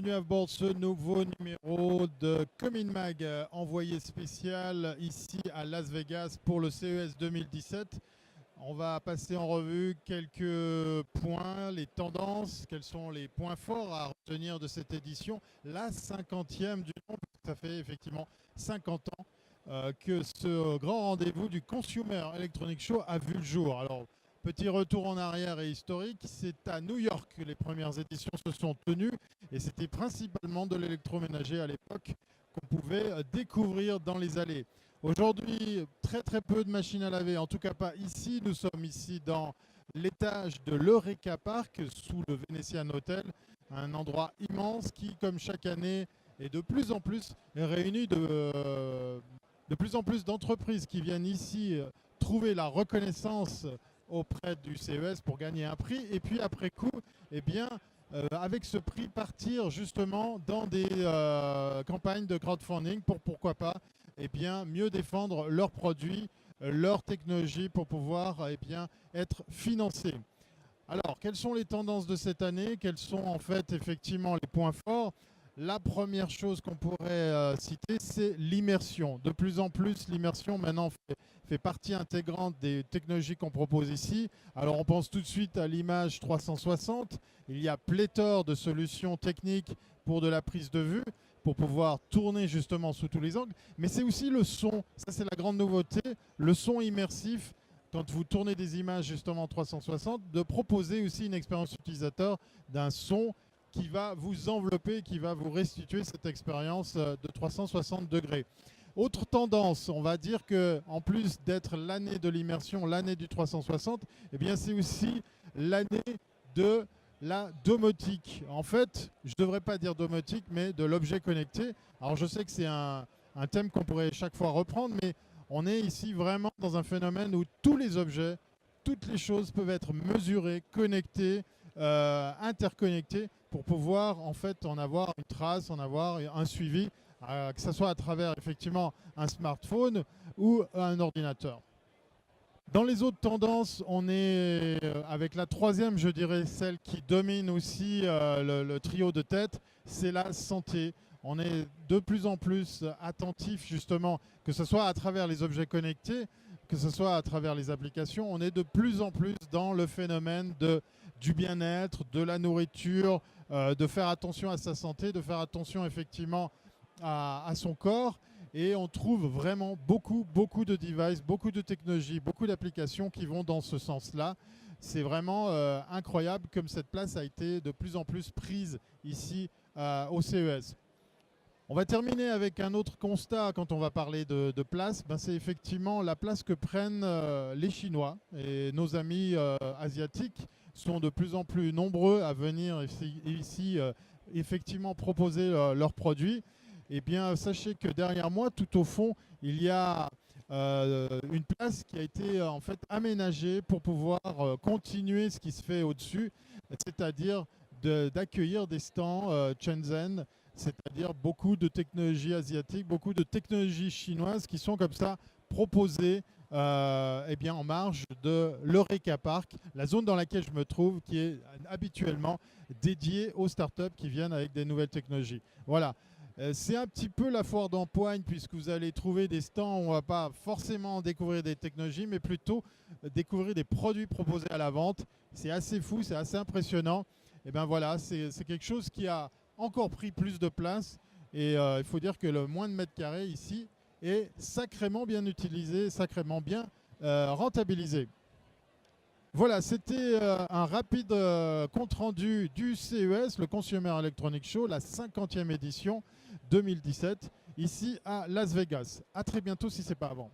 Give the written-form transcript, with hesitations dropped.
bienvenue à bord de ce nouveau numéro de Comin Mag, envoyé spécial ici à Las Vegas pour le CES 2017. On va passer en revue quelques points, les tendances, quels sont les points forts à retenir de cette édition, la 50e du nom, parce que ça fait effectivement 50 ans que ce grand rendez-vous du Consumer Electronics Show a vu le jour. Alors, petit retour en arrière et historique, c'est à New York que les premières éditions se sont tenues et c'était principalement de l'électroménager à l'époque qu'on pouvait découvrir dans les allées. Aujourd'hui, très peu de machines à laver, en tout cas pas ici. Nous sommes ici dans l'étage de l'Eureka Park, sous le Venetian Hotel, un endroit immense qui, comme chaque année, est de plus en plus réuni de plus en plus d'entreprises qui viennent ici trouver la reconnaissance auprès du CES pour gagner un prix. Et puis après coup, eh bien, avec ce prix, partir justement dans des campagnes de crowdfunding pour, pourquoi pas, eh bien, mieux défendre leurs produits, leur technologie pour pouvoir eh bien, être financés. Alors, quelles sont les tendances de cette année? Quels sont en fait effectivement les points forts? La première chose qu'on pourrait citer, c'est l'immersion. De plus en plus, l'immersion maintenant fait partie intégrante des technologies qu'on propose ici. Alors, on pense tout de suite à l'image 360. Il y a pléthore de solutions techniques pour de la prise de vue, pour pouvoir tourner justement sous tous les angles. Mais c'est aussi le son. Ça, c'est la grande nouveauté. Le son immersif, quand vous tournez des images justement 360, de proposer aussi une expérience utilisateur d'un son qui va vous envelopper, qui va vous restituer cette expérience de 360 degrés. Autre tendance, on va dire qu'en plus d'être l'année de l'immersion, l'année du 360, eh bien c'est aussi l'année de la domotique. En fait, je ne devrais pas dire domotique, mais de l'objet connecté. Alors je sais que c'est un thème qu'on pourrait chaque fois reprendre, mais on est ici vraiment dans un phénomène où tous les objets, toutes les choses peuvent être mesurées, connectées, interconnectées pour pouvoir en fait en avoir une trace, en avoir un suivi, que ce soit à travers effectivement un smartphone ou un ordinateur. Dans les autres tendances, on est avec la troisième, je dirais, celle qui domine aussi le trio de tête, c'est la santé. On est de plus en plus attentif justement, que ce soit à travers les objets connectés, que ce soit à travers les applications, on est de plus en plus dans le phénomène du bien-être, de la nourriture, de faire attention à sa santé, de faire attention effectivement à son corps. Et on trouve vraiment beaucoup de devices, beaucoup de technologies, beaucoup d'applications qui vont dans ce sens-là. C'est vraiment incroyable comme cette place a été de plus en plus prise ici au CES. On va terminer avec un autre constat quand on va parler de place. Ben, c'est effectivement la place que prennent les Chinois. Et nos amis asiatiques sont de plus en plus nombreux à venir ici effectivement proposer leurs produits. Eh bien, sachez que derrière moi, tout au fond, il y a une place qui a été en fait aménagée pour pouvoir continuer ce qui se fait au-dessus, c'est-à-dire d'accueillir des stands Shenzhen, c'est-à-dire beaucoup de technologies asiatiques, beaucoup de technologies chinoises qui sont comme ça proposées eh bien, en marge de l'Eureka Park, la zone dans laquelle je me trouve, qui est habituellement dédiée aux startups qui viennent avec des nouvelles technologies. Voilà. C'est un petit peu la foire d'empoigne puisque vous allez trouver des stands où on ne va pas forcément découvrir des technologies, mais plutôt découvrir des produits proposés à la vente. C'est assez fou, c'est assez impressionnant. Et bien voilà, c'est quelque chose qui a encore pris plus de place. Et il faut dire que le moins de mètres carrés ici est sacrément bien utilisé, sacrément bien rentabilisé. Voilà, c'était un rapide compte-rendu du CES, le Consumer Electronics Show, la 50e édition 2017, ici à Las Vegas. À très bientôt si ce n'est pas avant.